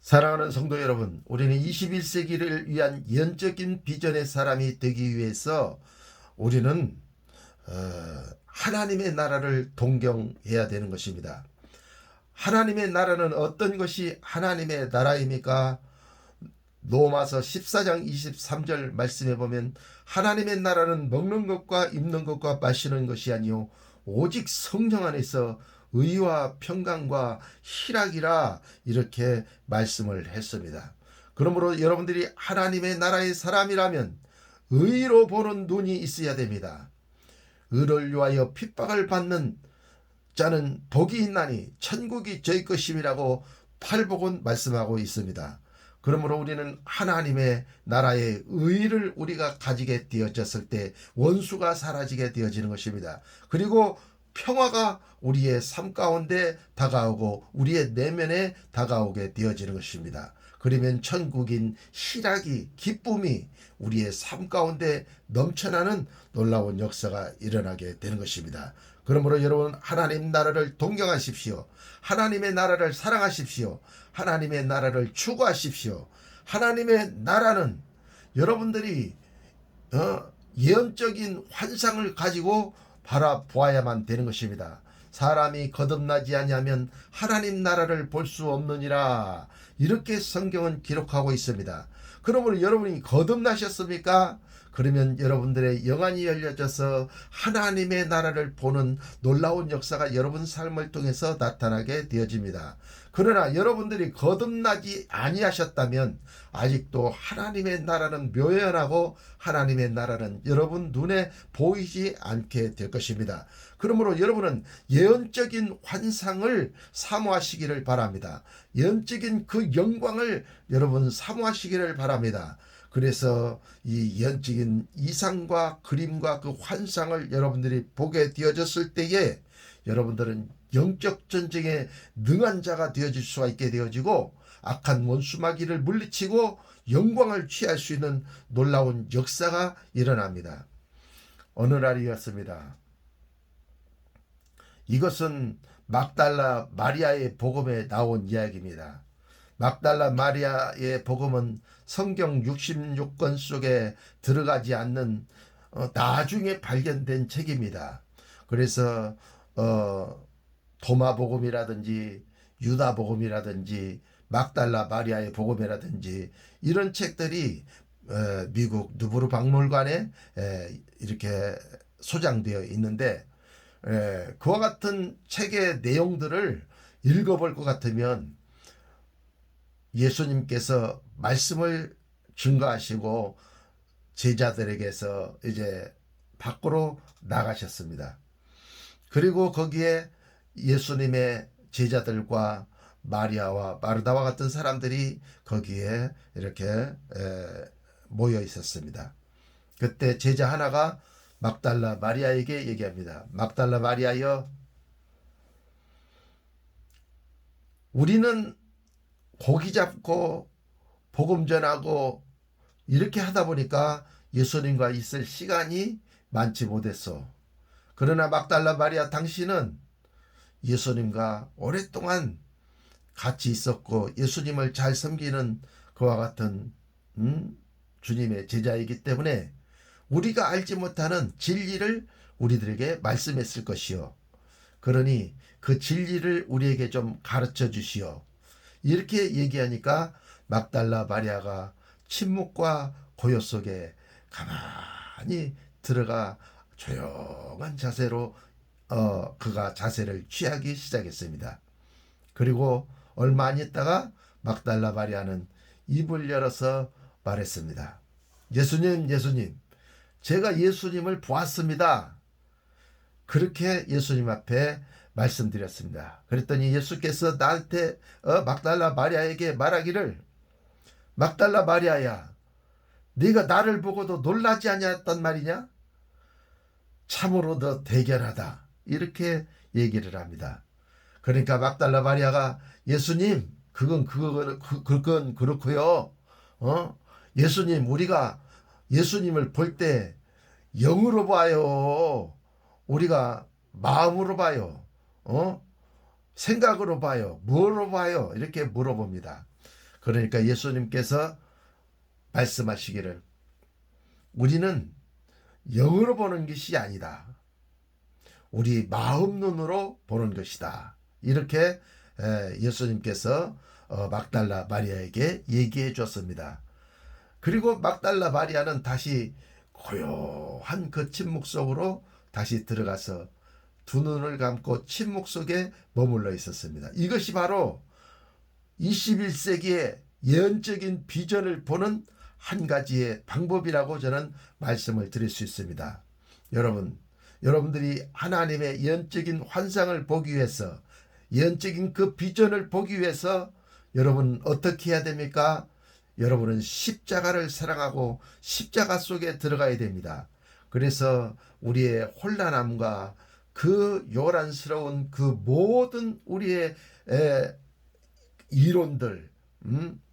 사랑하는 성도 여러분, 우리는 21세기를 위한 영적인 비전의 사람이 되기 위해서 우리는 하나님의 나라를 동경해야 되는 것입니다. 하나님의 나라는 어떤 것이 하나님의 나라입니까? 로마서 14장 23절 말씀해 보면 하나님의 나라는 먹는 것과 입는 것과 마시는 것이 아니요 오직 성령 안에서 의와 평강과 희락이라 이렇게 말씀을 했습니다. 그러므로 여러분들이 하나님의 나라의 사람이라면 의로 보는 눈이 있어야 됩니다. 의를 위하여 핍박을 받는 자는 복이 있나니 천국이 저희 것임이라고 팔복은 말씀하고 있습니다. 그러므로 우리는 하나님의 나라의 의를 우리가 가지게 되어졌을 때 원수가 사라지게 되어지는 것입니다. 그리고 평화가 우리의 삶 가운데 다가오고 우리의 내면에 다가오게 되어지는 것입니다. 그러면 천국인 희락이 기쁨이 우리의 삶 가운데 넘쳐나는 놀라운 역사가 일어나게 되는 것입니다. 그러므로 여러분 하나님 나라를 동경하십시오. 하나님의 나라를 사랑하십시오. 하나님의 나라를 추구하십시오. 하나님의 나라는 여러분들이 예언적인 환상을 가지고 바라보아야만 되는 것입니다. 사람이 거듭나지 아니하면 하나님 나라를 볼 수 없느니라 이렇게 성경은 기록하고 있습니다. 그러므로 여러분이 거듭나셨습니까? 그러면 여러분들의 영안이 열려져서 하나님의 나라를 보는 놀라운 역사가 여러분 삶을 통해서 나타나게 되어집니다. 그러나 여러분들이 거듭나지 아니하셨다면 아직도 하나님의 나라는 묘연하고 하나님의 나라는 여러분 눈에 보이지 않게 될 것입니다. 그러므로 여러분은 예언적인 환상을 사모하시기를 바랍니다. 예언적인 그 영광을 여러분 사모하시기를 바랍니다. 그래서 이 예언적인 이상과 그림과 그 환상을 여러분들이 보게 되어졌을 때에 여러분들은 영적 전쟁에 능한 자가 되어질 수가 있게 되어지고 악한 원수마귀를 물리치고 영광을 취할 수 있는 놀라운 역사가 일어납니다. 어느 날이었습니다. 이것은 막달라 마리아의 복음에 나온 이야기입니다. 막달라 마리아의 복음은 성경 66권 속에 들어가지 않는 나중에 발견된 책입니다. 그래서 도마 복음이라든지 유다 복음이라든지 막달라 마리아의 복음이라든지 이런 책들이 미국 누브르 박물관에 이렇게 소장되어 있는데 그와 같은 책의 내용들을 읽어볼 것 같으면 예수님께서 말씀을 증거하시고 제자들에게서 이제 밖으로 나가셨습니다. 그리고 거기에 예수님의 제자들과 마리아와 마르다와 같은 사람들이 거기에 이렇게 모여 있었습니다. 그때 제자 하나가 막달라 마리아에게 얘기합니다. 막달라 마리아여, 우리는 고기 잡고 복음 전하고 이렇게 하다 보니까 예수님과 있을 시간이 많지 못했어. 그러나 막달라 마리아, 당신은 예수님과 오랫동안 같이 있었고 예수님을 잘 섬기는 그와 같은 주님의 제자이기 때문에 우리가 알지 못하는 진리를 우리들에게 말씀했을 것이요. 그러니 그 진리를 우리에게 좀 가르쳐 주시오. 이렇게 얘기하니까 막달라 마리아가 침묵과 고요 속에 가만히 들어가 조용한 자세로 그가 자세를 취하기 시작했습니다. 그리고 얼마 안 있다가 막달라 마리아는 입을 열어서 말했습니다. 예수님, 예수님, 제가 예수님을 보았습니다. 그렇게 예수님 앞에 말씀드렸습니다. 그랬더니 예수께서 나한테 막달라 마리아에게 말하기를, 막달라 마리아야, 네가 나를 보고도 놀라지 아니했단 말이냐? 참으로 너 대견하다. 이렇게 얘기를 합니다. 그러니까 막달라 마리아가 예수님, 그건 그렇고요. 예수님, 우리가 예수님을 볼 때 영으로 봐요. 우리가 마음으로 봐요. 생각으로 봐요. 뭐로 봐요? 이렇게 물어봅니다. 그러니까 예수님께서 말씀하시기를 우리는 영으로 보는 것이 아니다. 우리 마음 눈으로 보는 것이다. 이렇게 예수님께서 막달라 마리아에게 얘기해 줬습니다. 그리고 막달라 마리아는 다시 고요한 그 침묵 속으로 다시 들어가서 두 눈을 감고 침묵 속에 머물러 있었습니다. 이것이 바로 21세기의 예언적인 비전을 보는 한 가지의 방법이라고 저는 말씀을 드릴 수 있습니다. 여러분들이 하나님의 예언적인 환상을 보기 위해서, 예언적인 그 비전을 보기 위해서 여러분 어떻게 해야 됩니까? 여러분은 십자가를 사랑하고 십자가 속에 들어가야 됩니다. 그래서 우리의 혼란함과 그 요란스러운 그 모든 우리의 이론들,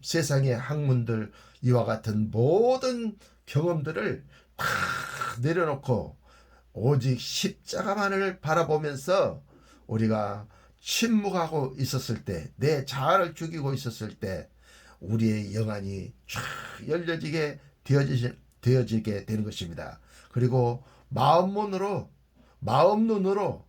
세상의 학문들, 이와 같은 모든 경험들을 다 내려놓고 오직 십자가만을 바라보면서 우리가 침묵하고 있었을 때, 내 자아를 죽이고 있었을 때 우리의 영안이 쫙 열려지게 되어지게 되는 것입니다. 그리고 마음 눈으로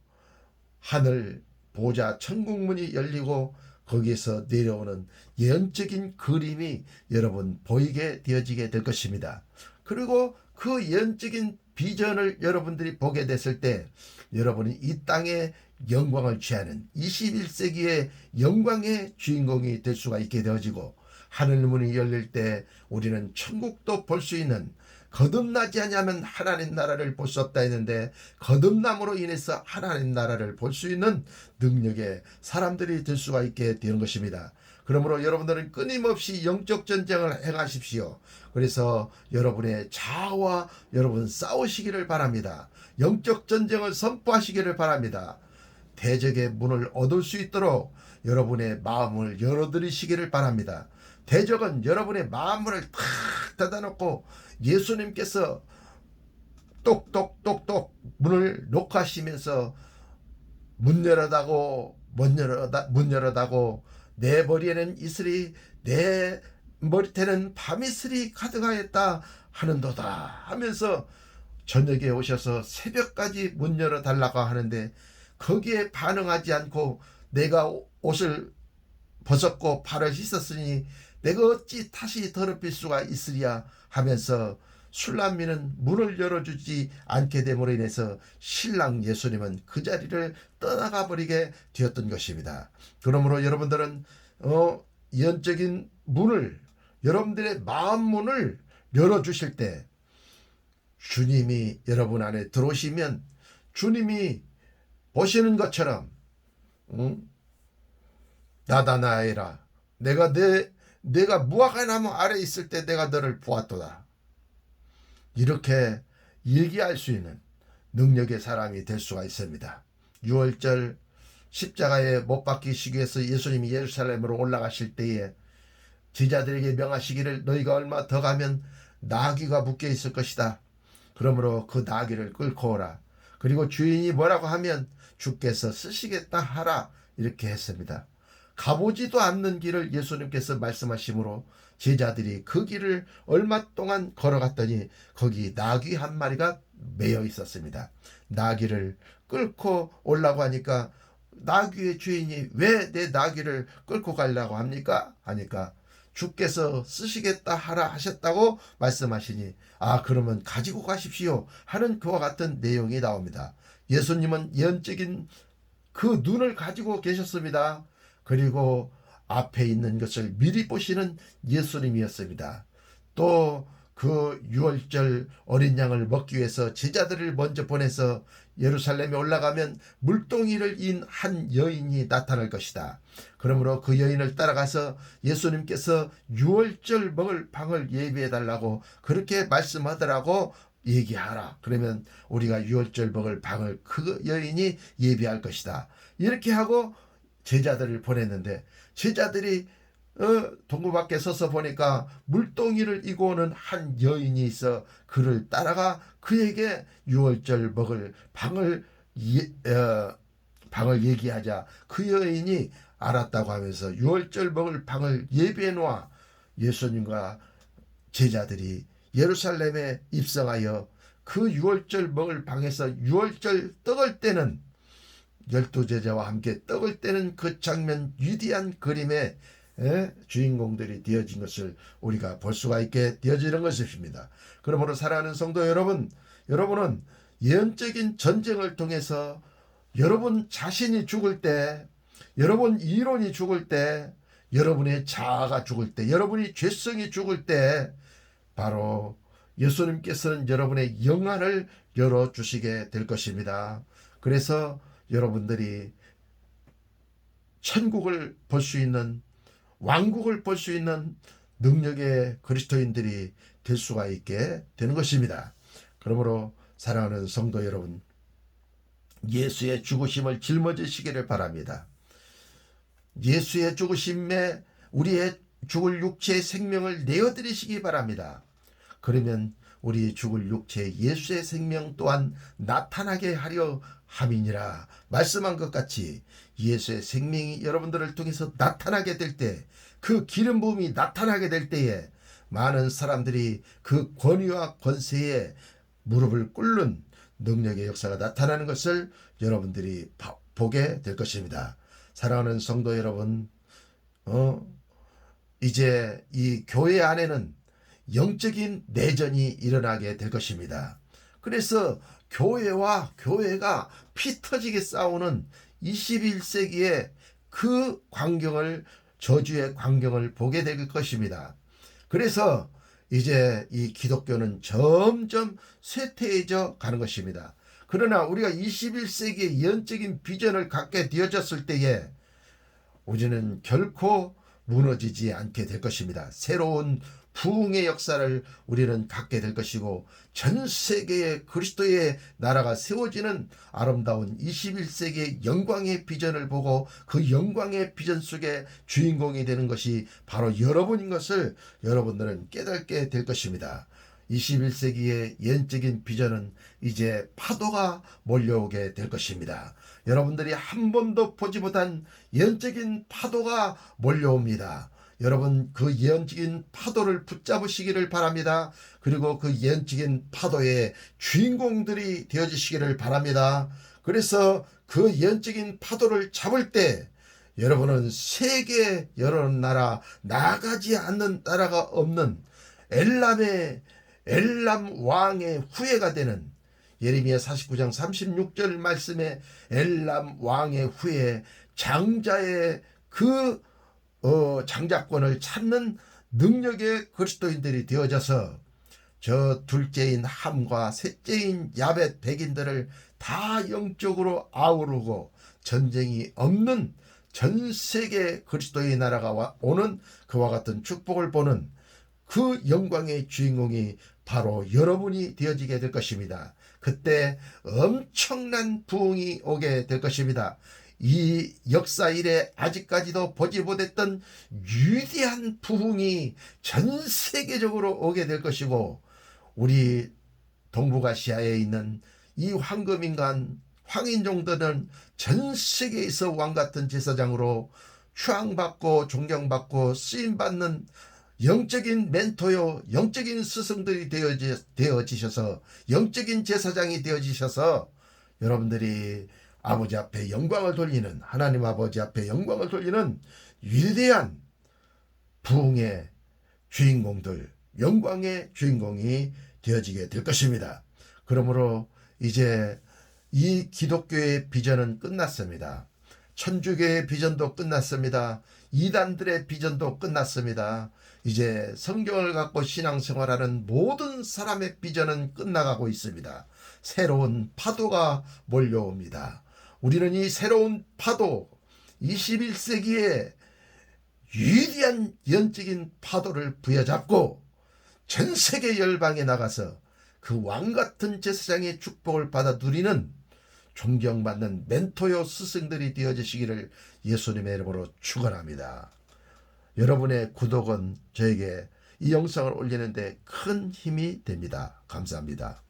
하늘 보좌 천국문이 열리고 거기에서 내려오는 예언적인 그림이 여러분 보이게 되어지게 될 것입니다. 그리고 그 예언적인 비전을 여러분들이 보게 됐을 때 여러분이 이 땅의 영광을 취하는 21세기의 영광의 주인공이 될 수가 있게 되어지고 하늘문이 열릴 때 우리는 천국도 볼 수 있는, 거듭나지 않으면 하나님 나라를 볼 수 없다 했는데 거듭남으로 인해서 하나님 나라를 볼 수 있는 능력의 사람들이 될 수가 있게 되는 것입니다. 그러므로 여러분들은 끊임없이 영적 전쟁을 행하십시오. 그래서 여러분의 자아와 여러분 싸우시기를 바랍니다. 영적 전쟁을 선포하시기를 바랍니다. 대적의 문을 얻을 수 있도록 여러분의 마음을 열어드리시기를 바랍니다. 대적은 여러분의 마음을 탁 닫아놓고 예수님께서 똑똑똑똑 문을 녹화하시면서 문 열어다고 내 머리에는 이슬이 내 머리태는 밤이슬이 가득하였다 하는도다 하면서 저녁에 오셔서 새벽까지 문 열어달라고 하는데 거기에 반응하지 않고 내가 옷을 벗었고 발을 씻었으니 내가 어찌 다시 더럽힐 수가 있으랴 하면서 술람미는 문을 열어주지 않게 됨으로 인해서 신랑 예수님은 그 자리를 떠나가 버리게 되었던 것입니다. 그러므로 여러분들은 예언적인 문을, 여러분들의 마음 문을 열어주실 때 주님이 여러분 안에 들어오시면 주님이 보시는 것처럼 나다나엘아, 내가 무화과 나무 아래 있을 때 내가 너를 보았도다. 이렇게 얘기할 수 있는 능력의 사람이 될 수가 있습니다. 6월절 십자가에 못 박히시기 위해서 예수님이 예루살렘으로 올라가실 때에 제자들에게 명하시기를 너희가 얼마 더 가면 나귀가 묶여 있을 것이다. 그러므로 그 나귀를 끌고 오라. 그리고 주인이 뭐라고 하면 주께서 쓰시겠다 하라. 이렇게 했습니다. 가보지도 않는 길을 예수님께서 말씀하시므로 제자들이 그 길을 얼마 동안 걸어갔더니 거기 나귀 한 마리가 매여 있었습니다. 나귀를 끌고 오려고 하니까 나귀의 주인이 왜 내 나귀를 끌고 가려고 합니까? 하니까 주께서 쓰시겠다 하라 하셨다고 말씀하시니 그러면 가지고 가십시오 하는 그와 같은 내용이 나옵니다. 예수님은 예언적인 그 눈을 가지고 계셨습니다. 그리고 앞에 있는 것을 미리 보시는 예수님이었습니다. 또 그 유월절 어린 양을 먹기 위해서 제자들을 먼저 보내서 예루살렘에 올라가면 물동이를 인 한 여인이 나타날 것이다. 그러므로 그 여인을 따라가서 예수님께서 유월절 먹을 방을 예비해 달라고 그렇게 말씀하더라고 얘기하라. 그러면 우리가 유월절 먹을 방을 그 여인이 예비할 것이다. 이렇게 하고 제자들을 보냈는데 제자들이 동굴 밖에 서서 보니까 물동이를 이고 오는 한 여인이 있어 그를 따라가 그에게 유월절 먹을 방을 얘기하자 그 여인이 알았다고 하면서 유월절 먹을 방을 예비해 놓아 예수님과 제자들이 예루살렘에 입성하여 그 유월절 먹을 방에서 유월절 떡을 떼는 12제자와 함께 떡을 떼는 그 장면, 위대한 그림의 주인공들이 되어진 것을 우리가 볼 수가 있게 되어지는 것입니다. 그러므로 사랑하는 성도 여러분, 여러분은 예언적인 전쟁을 통해서 여러분 자신이 죽을 때, 여러분 이론이 죽을 때, 여러분의 자아가 죽을 때, 여러분이 죄성이 죽을 때 바로 예수님께서는 여러분의 영안을 열어주시게 될 것입니다. 그래서 여러분들이 천국을 볼 수 있는, 왕국을 볼 수 있는 능력의 그리스도인들이 될 수가 있게 되는 것입니다. 그러므로 사랑하는 성도 여러분, 예수의 죽으심을 짊어지시기를 바랍니다. 예수의 죽으심에 우리의 죽을 육체의 생명을 내어드리시기 바랍니다. 그러면 우리 죽을 육체의 예수의 생명 또한 나타나게 하려 함이니라 말씀한 것 같이 예수의 생명이 여러분들을 통해서 나타나게 될 때, 그 기름 부음이 나타나게 될 때에 많은 사람들이 그 권위와 권세에 무릎을 꿇는 능력의 역사가 나타나는 것을 여러분들이 보게 될 것입니다. 사랑하는 성도 여러분, 이제 이 교회 안에는 영적인 내전이 일어나게 될 것입니다. 그래서 교회가 피 터지게 싸우는 21세기의 그 광경을, 저주의 광경을 보게 될 것입니다. 그래서 이제 이 기독교는 점점 쇠퇴해져 가는 것입니다. 그러나 우리가 21세기의 예언적인 비전을 갖게 되어졌을 때에 우리는 결코 무너지지 않게 될 것입니다. 새로운 부흥의 역사를 우리는 갖게 될 것이고, 전 세계의 그리스도의 나라가 세워지는 아름다운 21세기의 영광의 비전을 보고 그 영광의 비전 속에 주인공이 되는 것이 바로 여러분인 것을 여러분들은 깨닫게 될 것입니다. 21세기의 예언적인 비전은 이제 파도가 몰려오게 될 것입니다. 여러분들이 한 번도 보지 못한 예언적인 파도가 몰려옵니다. 여러분, 그 예언적인 파도를 붙잡으시기를 바랍니다. 그리고 그 예언적인 파도의 주인공들이 되어주시기를 바랍니다. 그래서 그 예언적인 파도를 잡을 때 여러분은 세계 여러 나라, 나가지 않는 나라가 없는 엘람 왕의 후예가 되는, 예레미야 49장 36절 말씀에 엘람 왕의 후예, 장자의 그 장자권을 찾는 능력의 그리스도인들이 되어져서 저 둘째인 함과 셋째인 야벳 백인들을 다 영적으로 아우르고 전쟁이 없는 전 세계 그리스도의 나라가 오는 그와 같은 축복을 보는 그 영광의 주인공이 바로 여러분이 되어지게 될 것입니다. 그때 엄청난 부흥이 오게 될 것입니다. 이 역사 이래 아직까지도 보지 못했던 위대한 부흥이 전 세계적으로 오게 될 것이고, 우리 동북아시아에 있는 이 황금인간 황인종들은 전 세계에서 왕같은 제사장으로 추앙받고 존경받고 쓰임받는 영적인 멘토요, 영적인 스승들이 되어지셔서 영적인 제사장이 되어지셔서 여러분들이 아버지 앞에 영광을 돌리는, 하나님 아버지 앞에 영광을 돌리는 위대한 부흥의 주인공들, 영광의 주인공이 되어지게 될 것입니다. 그러므로 이제 이 기독교의 비전은 끝났습니다. 천주교의 비전도 끝났습니다. 이단들의 비전도 끝났습니다. 이제 성경을 갖고 신앙생활하는 모든 사람의 비전은 끝나가고 있습니다. 새로운 파도가 몰려옵니다. 우리는 이 새로운 파도, 21세기의 위대한 영적인 파도를 부여잡고 전 세계 열방에 나가서 그 왕같은 제사장의 축복을 받아 누리는, 존경받는 멘토요 스승들이 되어주시기를 예수님의 이름으로 축원합니다. 여러분의 구독은 저에게 이 영상을 올리는데 큰 힘이 됩니다. 감사합니다.